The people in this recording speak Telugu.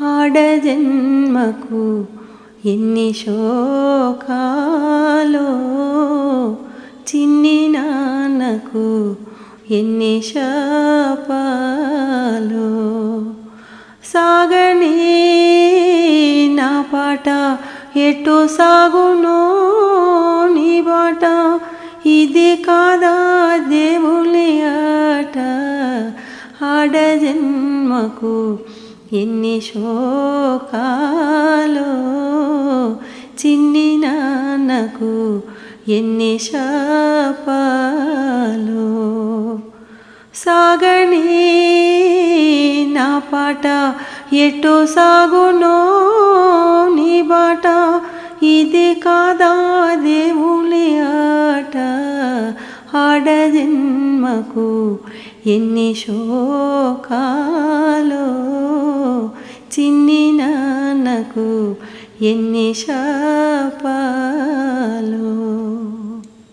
ఆడజన్మకు ఎన్ని శోకాలో, చిన్ని నాన్నకు ఎన్ని శాపాలో. సాగని నా పాట ఎటు సాగునో నీ బాట, ఇది కాదా దేవుని ఆట. ఆడజన్మకు ఎన్ని శోకాలో, చిన్ని నాన్నకు ఎన్ని శాపాలో. సాగని నా పాట ఎటు సాగునో నీ బాట, ఇది కాదా దేవుని ఆట. ఆడజన్మకు ఎన్ని శోకాలో, చిన్ని నాన్నకు ఎన్ని శాపాలో.